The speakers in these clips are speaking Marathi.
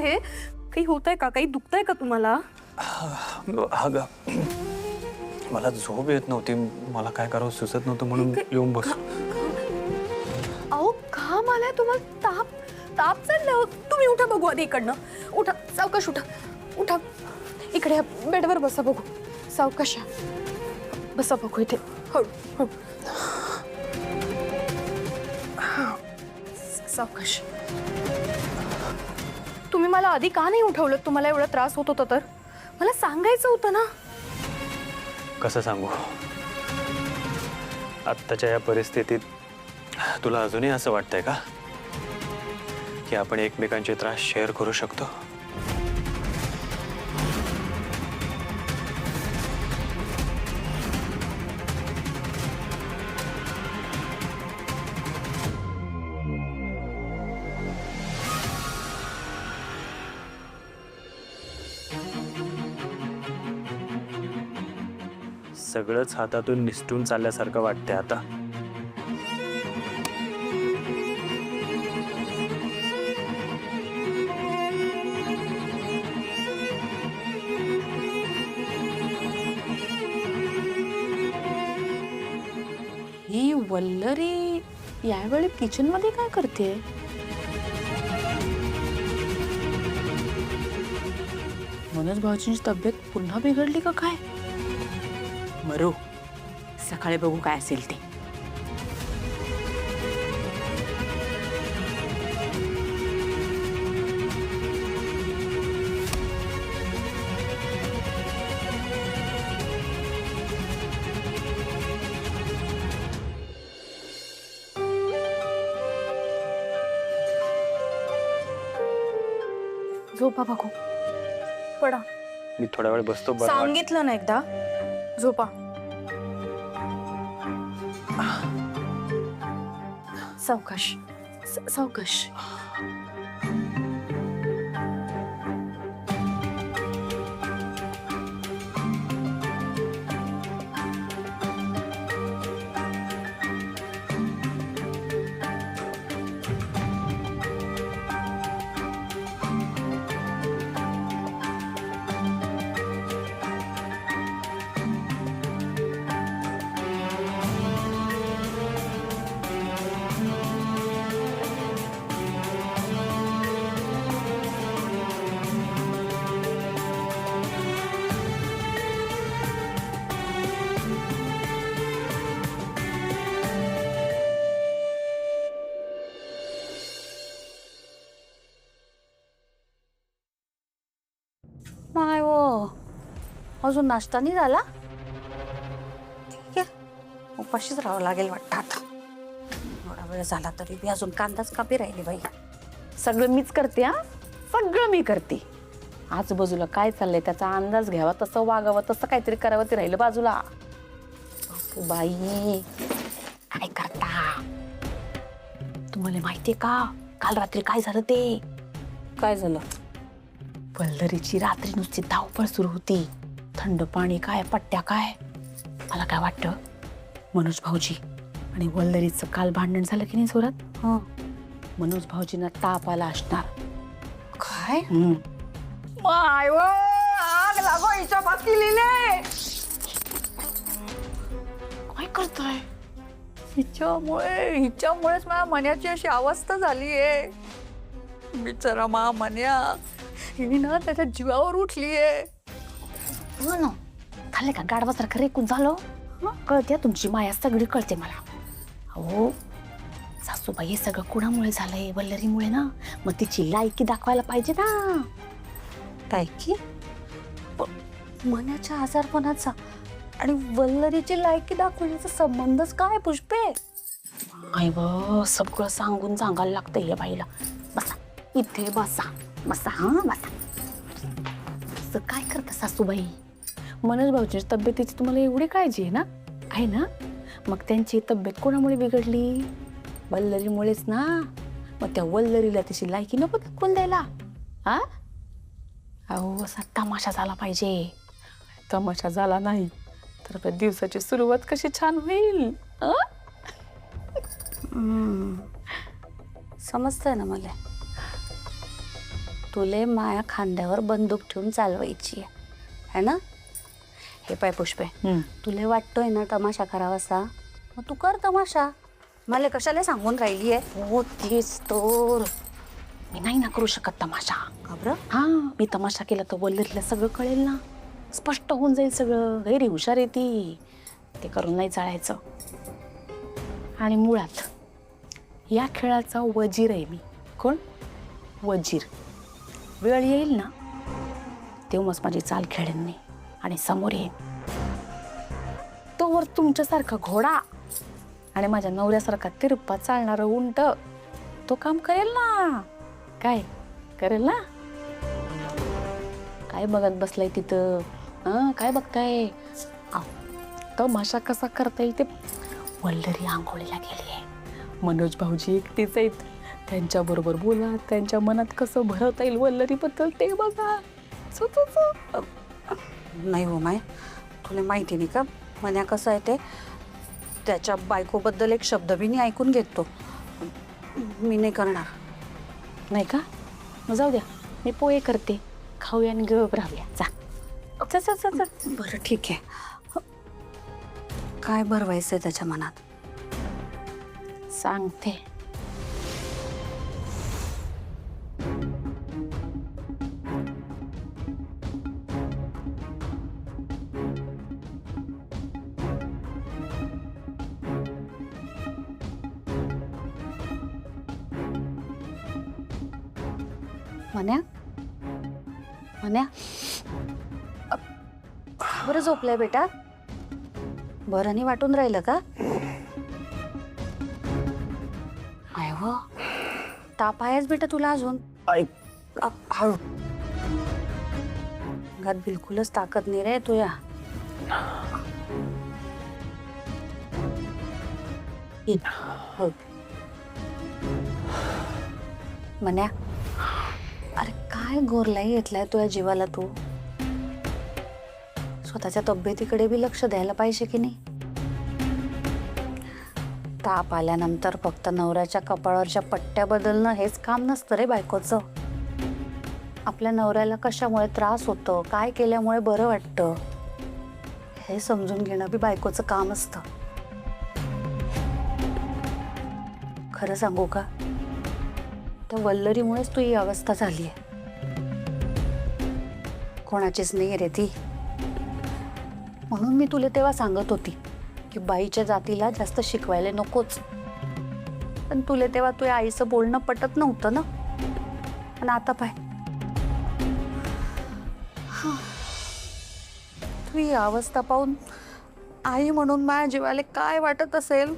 हे? काही होतंय का? काही दुखतंय का तुम्हाला? अगं मला झोप येत नव्हती, मला काय करावं सुचत नव्हतं म्हणून येऊन बसलो. अहो घाम आलाय तुम्हाला, ताप ताप चाललं. तुम्ही उठा बघू आधी इकडनं. उठा सावकाश उठा. उठा इकडे बेडवर बसा बघू. सावकाश बसा बघू इथे. हळू हळू सावकाश. तुम्ही मला आधी का नाही उठवलं? तुम्हाला एवढा त्रास होत होता तर मला सांगायचं होतं ना. कसं सांगू, आत्ताच्या या परिस्थितीत तुला अजूनही असं वाटतंय का की आपण एकमेकांचे त्रास शेअर करू शकतो? सगळंच हातातून निसटून चालल्यासारखं वाटतंय आता. ही वल्लरी यावेळी किचन मध्ये काय करते? मनोज भाऊजींची तब्येत पुन्हा बिघडली का काय? मरो सकाळी बघू काय असेल ते. झोपा बघू. पडा. मी थोडा वेळ बसतो. बरं सांगितलं ना एकदा. झोपा. सावकाश सावकाश. नाही हो, अजून नाश्ता नाही झाला. ठीक आहे, उपाशीच राहावं लागेल वाटतं आता. एवढा वेळ झाला तरी मी अजून कांदाच कापी राहिली बाई. सगळं मीच करते. हा, सगळं मी करते. आजूबाजूला काय चाललंय त्याचा अंदाज घ्यावा, तसं वागावं, तसं काहीतरी करावं, ते राहिलं बाजूला. बाई काय करता? तुम्हाला माहितीये का काल रात्री काय झालं ते? काय झालं? वल्लरीची रात्री नुसती धावपळ सुरू होती. थंड पाणी काय, पट्ट्या काय. मला काय वाटतं, मनोज भाऊजी आणि वल्लरीचं काल भांडण झालं की नाही जोरात. मनोज भाऊजींना ताप आला असणार. काय? माय व आग लागो हिच्या बाकीलीले. काय करताय? हिच्यामुळेच माझ्या मन्याची अशी अवस्था झालीये. बिचारा मा मन्या ही ना त्याच्या जीवावर उठलीये. हो ना, झाले का गाडवासारखं रेकून झालं. कळते तुमची माया सगळी कळते मला. हो सासूबाई, हे सगळं कुणामुळे झालंय? वल्लरीमुळे ना. मग तिची लायकी दाखवायला पाहिजे ना. लायकी? मनाच्या आजारपणाचा आणि वल्लरीची लायकी दाखवण्याचा संबंधच काय पुष्पे? आई व सगळं सांगून सांगायला लागतं या बाईला. बसा इथे, बसा बसा. हा बसा. असं काय करता सासूबाई? मनोज भाऊची तब्येतीची तुम्हाला एवढी काळजी आहे ना? आहे ना? मग त्यांची तब्येत कोणामुळे बिघडली? वल्लरीमुळेच ना. मग त्या वल्लरीला त्याची लायकी नको दाखवून द्यायला. हा, अहो असा तमाशा झाला पाहिजे. तमाशा झाला नाही तर आपल्या दिवसाची सुरुवात कशी छान होईल. समजतंय ना मला. तुले माया खांद्यावर बंदूक ठेवून चालवायची आहे ना? हे पाय पुष्पे, तुले वाटतोय ना तमाशा करावासा, मग तू कर तमाशा. मला कशाला सांगून राहिली आहे? हो तेच तर. मी नाही ना करू शकत तमाशा. घाबर. हा, मी तमाशा केला तर वल्लरीला सगळं कळेल ना, स्पष्ट होऊन जाईल सगळं. गैरी हुशार आहे ती, ते करून नाही चालायचं. आणि मुळात या खेळाचा वजीर आहे मी. कोण? वजीर. वेळ येईल ना तेव्हाच माझी चाल खेळेन मी आणि समोर येईन. तोवर तुमच्यासारखा घोडा आणि माझ्या नवऱ्यासारखा तिरपा चालणारं उंट तो काम करेल ना. काय करेल ना? काय बघत बसलाय तिथं? काय बघताय? तमाशा कसा करता येईल ते. वल्लरी आंघोळीला गेली आहे, मनोज भाऊजी एकटेच आहेत, त्यांच्याबरोबर बोला, त्यांच्या मनात कसं भरवता येईल वल्लरीबद्दल ते बघा. नाही हो माय, तुला माहिती नाही का मन्या कसं आहे ते. त्याच्या बायकोबद्दल एक शब्द बी नाही ऐकून घेतो. मी नाही करणार. नाही का? मग जाऊ द्या, मी पोहे करते, खाऊया आणि गप राहूया. जा. बरं ठीक आहे. काय भरवायचंय त्याच्या मनात? सांगते. मन्या, मन्या, बरं झोपलंय बेटा? बरं नाही वाटून राहिलं का? आय हो, ताप आहेच बेटा तुला अजून? हळू. अंगात बिलकुलच ताकद नाही रे तुया. हो. मन्या, अरे काय गोरलाई घेतलाय तुझ्या जीवाला तू? स्वतःच्या तब्येतीकडे बी लक्ष द्यायला पाहिजे की नाही? ताप आल्यानंतर फक्त नवऱ्याच्या कपाळावरच्या पट्ट्या बदलणं हेच काम नसतं रे बायकोचं. आपल्या नवऱ्याला कशामुळे त्रास होतो, काय केल्यामुळे बरं वाटतं, हे समजून घेणं बी बायकोचं काम असतं. खरं सांगू का, त्या वल्लरीमुळेच तू ही अवस्था झाली आहे. कोणाचीच नाही रे ती. म्हणून मी तुला तेव्हा सांगत होती की बाईच्या जातीला जास्त शिकवायला नकोच. पण तुला तेव्हा तुझ्या आईचं बोलणं पटत नव्हतं ना. आणि आता पाय, तू ही अवस्था पाहून आई म्हणून माझ्या जीवाला काय वाटत असेल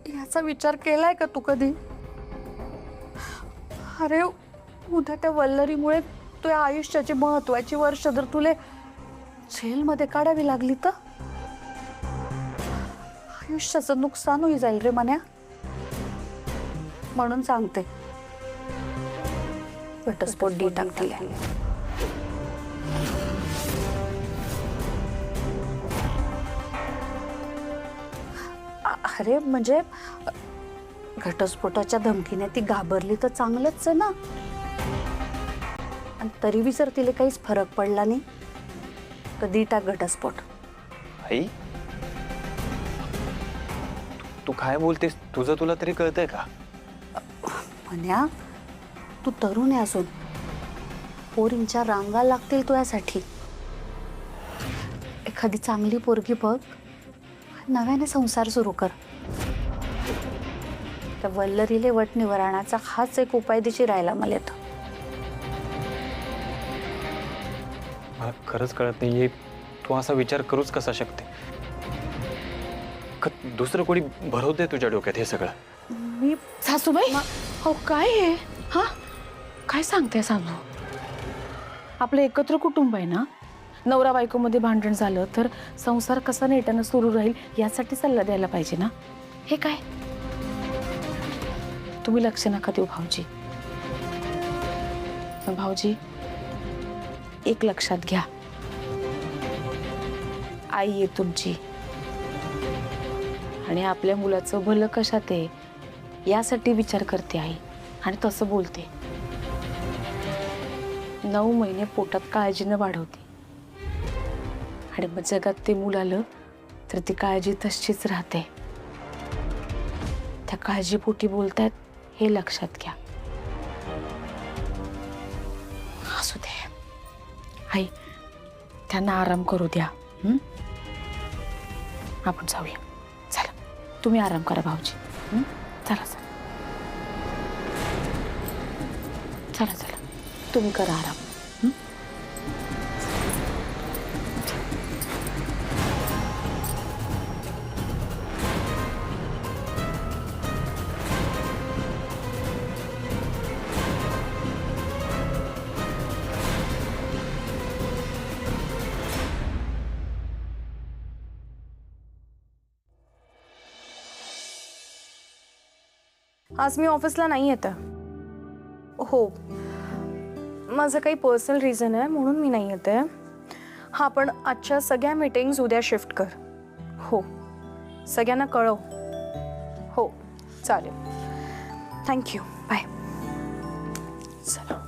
याचा विचार केलाय का तू कधी? अरे उद्या त्या वल्लरीमुळे तुझ्या आयुष्याची महत्वाची वर्ष जर तुला जेलमध्ये काढावी लागली तर आयुष्याचं नुकसान होई जाईल रे मन्या. म्हणून सांगते, घटस्फोट डी टाकतील. अरे म्हणजे घटस्फोटाच्या धमकीने ती घाबरली तर चांगलंच आहे ना. आणि तरी बी जर तिला काहीच फरक पडला नाही तर दी टाक घटस्फोट. आई, तू काय बोलतेस? तुझं तुला तरी कळतंय का? मन्या, तू तरुण आहे अजून, पोरींच्या रांगा लागतील तुझ्यासाठी. एखादी चांगली पोरगी बघ, नव्याने संसार सुरू कर. त्या वल्लरीले वट निवारणाचा हाच एक उपाय दिशी राहिला मला तर. मला खरंच कळत नाहीये, तू असा विचार करूच कसा शकते? दुसरं कोणी भरवते तुझ्या डोक्यात हे सगळं? मी सासूबाई, हो काय आहे? हा, काय सांगते सासू? आपलं एकत्र कुटुंब आहे ना. नवरा बायकोमध्ये भांडण झालं तर संसार कसा नेटानं सुरू राहील यासाठी सल्ला द्यायला पाहिजे ना. हे काय तुम्ही लक्ष नका देऊ भाऊजी. पण भाऊजी, एक लक्षात घ्या, आई आहे तुमची आणि आपल्या मुलाचं भलं कशात आहे यासाठी विचार करते आई आणि तसं बोलते. 9 महिने पोटात काळजीनं वाढवते आणि मग जगात ते मूल आलं तर ती काळजी तशीच राहते. त्या काळजीपोटी बोलतायत हे लक्षात घ्या. असू दे आई, त्यांना आराम करू द्या. आपण जाऊया. चला तुम्ही आराम करा भाऊजी. चला चला चला चला तुम्ही करा आराम. आज मी ऑफिसला नाही येत आहे. हो, माझं काही पर्सनल रिझन आहे म्हणून मी नाही येत आहे. हां, पण आजच्या सगळ्या मीटिंग्स उद्या शिफ्ट कर. हो, सगळ्यांना कळव. हो चालेल. थँक्यू. बाय. चला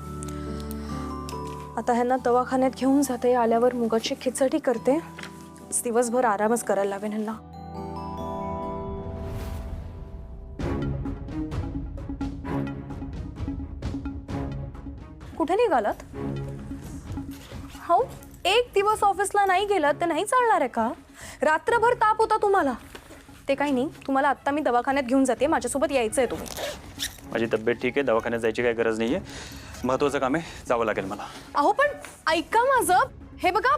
आता ह्यांना दवाखान्यात घेऊन जाते. आल्यावर मुगाची खिचडी करते. दिवसभर आरामच करायला लावेन ह्यांना. कुठे निघालात? हो, एक दिवस ऑफिसला नाही गेलात तर नाही चालणार आहे का? रात्रभर ताप होता तुम्हाला. ते काही नाही, तुम्हाला आत्ता मी दवाखान्यात घेऊन जाते. माझ्यासोबत यायचं आहे तुम्ही. माझी तब्येत ठीक आहे, दवाखान्यात जायची काही गरज नाही आहे. महत्त्वाचं काम आहे, जावं लागेल मला. अहो पण ऐका माझं. हे बघा,